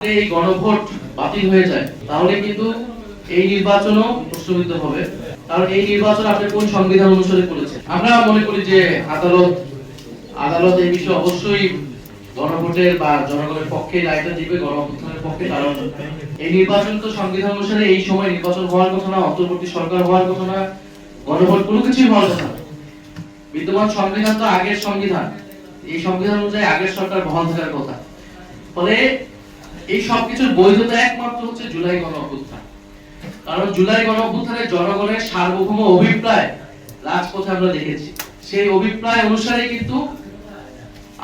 এই গণভোট বাতিল হয়ে যায় তাহলে কিন্তু এই নির্বাচনও প্রশ্নবিদ্ধ হবে। কারণ এই নির্বাচন আপনি কোন সংবিধান অনুসারে করেছেন? আমরা মনে করি যে আদালত এই বিষয়ে অবশ্যই গণভোটের বা জনগণের পক্ষে রায়টা দিবে, গণঅভ্যুত্থানের পক্ষে। কারণ এই নির্বাচন তো সংবিধান অনুসারে এই সময় নির্বাচন হওয়ার কথা না, অন্তর্বর্তী সরকার হওয়ার কথা না, গণভোট কোনো কিছুই হওয়ার কথা না। বিদ্যমান সংবিধান তো আগের সংবিধান, এই সংবিধান অনুযায়ী আগের সরকার বহাল থাকার কথা। ফলে এই সবকিছুর বৈধতা একমাত্র হচ্ছে জুলাই গণঅভ্যুত্থান। কারণ জুলাই গণঅভ্যুত্থানে জনগণের সার্বভৌম অভিপ্রায় রাজপথে আমরা দেখেছি। সেই অভিপ্রায় অনুসারে কিন্তু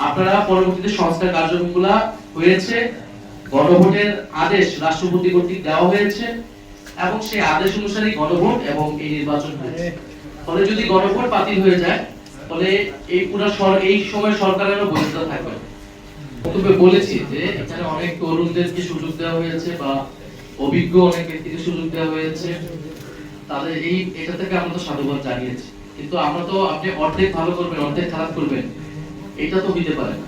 আপনারা পরবর্তীতে সংস্কার কার্যক্রমগুলো হয়েছে, গণভোটের আদেশ রাষ্ট্রপতি কর্তৃক দেওয়া হয়েছে এবং সেই আদেশ অনুসারে গণভোট এবং এই নির্বাচন হয়েছে। ফলে যদি গণভোট বাতিল হয়ে যায় তাহলে এই পুরো এই সময় সরকারেরও বৈধতা থাকবে না। বক্তব্যে বলেছি যে এখানে অনেক তরুণদেরকে সুযোগ দেওয়া হয়েছে বা অভিজ্ঞ অনেক ব্যক্তিকে সুযোগ দেওয়া হয়েছে, তাদের এটা থেকে আমরা তো সাধুবাদ জানিয়েছি। কিন্তু আমরা তো আপনি অর্ধেক ভালো করবেন অর্ধেক খারাপ করবেন, এটা তো হতে পারে না।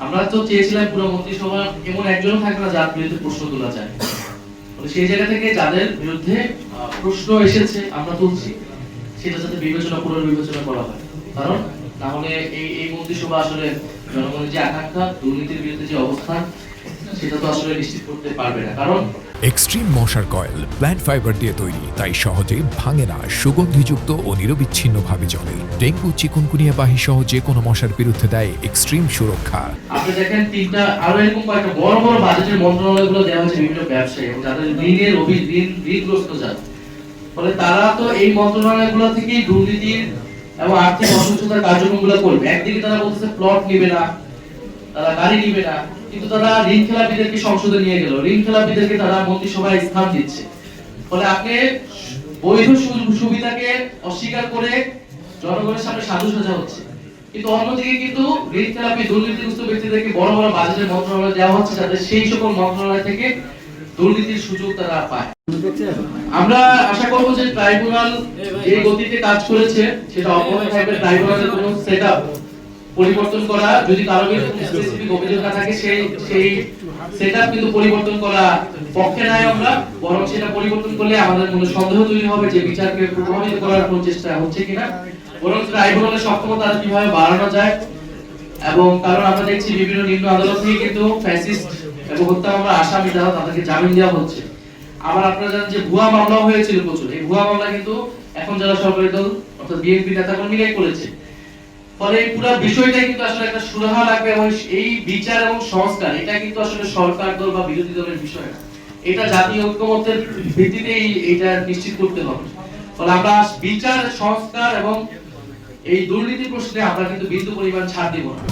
আমরা তো চেয়েছিলাম পুরো মন্ত্রিসভা এমন একজনও থাকবে না যার বিরুদ্ধে প্রশ্ন তোলা যায়। সেই জায়গা থেকে যাদের বিরুদ্ধে প্রশ্ন এসেছে আমরা তুলছি, সেটা যাতে পুনর্বিবেচনা করা হয়। কারণ তাহলে এই মন্ত্রিসভা আসলে জনগণের যে আকাঙ্ক্ষা, দুর্নীতির বিরুদ্ধে যে অবস্থান, সেটা তো আসলে নিশ্চিত করতে পারবে না। কারণ এক্সট্রিম মশার কয়েল প্ল্যান্ট ফাইবার দিয়ে তৈরি, তাই সহজে ভাঙে না, সুগন্ধিযুক্ত ও নিরবিচ্ছিন্নভাবে জ্বলে। ডেঙ্গু, চিকুনগুনিয়া বাহি সহ যে কোনো মশার বিরুদ্ধে দেয় এক্সট্রিম সুরক্ষা। আপনি দেখেন তিনটা আরো এরকম কয়েকটা বড় বড় বাজেটের মন্ত্রণালয়গুলো দেওয়া হচ্ছে বিভিন্ন ব্যবসায়ী এবং যাদের ঋণগ্রস্ত যারা, ফলে তারা তো এই মন্ত্রণালয়গুলো থেকেই দুর্নীতির এবং আর্থিক অসচ্ছতার কার্যক্রমগুলো করবে। একদিকে তারা বলতেছে প্লট নিবে না, তারা গাড়ি নিবে না, কিন্তু তারা ঋণ খেলাপিদেরকে সংসদে নিয়ে গেল, ঋণ খেলাপিদেরকে তারা মন্ত্রিসভায় স্থান দিচ্ছে। ফলে আপনি বৈধ সুবিধাকে অস্বীকার করে জনগণের সামনে সাধু সাজা হচ্ছে, কিন্তু অন্যদিকে কিন্তু ঋণ খেলাপি দুর্নীতিগ্রস্ত ব্যক্তিদেরকে বড় বড় বাজেটের মন্ত্রণালয় দেওয়া হচ্ছে, যাতে সেই সকল মন্ত্রণালয় থেকে দুর্নীতির সুযোগ তারা পায়। আমরা আশা করব যে ট্রাইব্যুনাল যে গতিতে কাজ করেছে সেটা অব্যাহত থাকবে। ট্রাইব্যুনালের কোনো সেটআপ পরিবর্তন করা, যদি কারো বিরুদ্ধে স্পেসিফিক অভিযোগ না থাকে, সেই সেটআপ কিন্তু পরিবর্তন করা পক্ষে নয় আমরা, বরং সেটা পরিবর্তন করলে আমাদের মনে সন্দেহ তৈরি হবে যে বিচারকে প্রভাবিত করার কোনো চেষ্টা হচ্ছে কিনা। বরং ট্রাইব্যুনালের সক্ষমতা কিভাবে বাড়ানো যায়, এবং কারণ আমরা দেখছি বিভিন্ন নিম্ন আদালত থেকে কিন্তু ফ্যাসিস্ট এবং হত্যা মামলার আসামি যারা, তাদেরকে জামিন দেওয়া হচ্ছে। আবার আপনারা জানেন যে ভুয়া মামলা হয়েছিল প্রচুর, এই ভুয়া মামলা কিন্তু এখন যারা সরকারি দল অর্থাৎ বিএনপি নেতাকর্মীরাই করেছে। ফলে এই পুরো বিষয়টাই কিন্তু আসলে একটা সুরাহা লাগবে, এবং এই বিচার এবং সংস্কার এটা কিন্তু আসলে সরকার দল বা বিরোধী দলের বিষয় না, এটা জাতীয় ঐক্যমত্যের ভিত্তিতেই এটা নিশ্চিত করতে হবে। ফলে আমরা বিচার, সংস্কার এবং এই দুর্নীতি প্রশ্নে আমরা কিন্তু বিন্দু পরিমাণ ছাড় দিব না।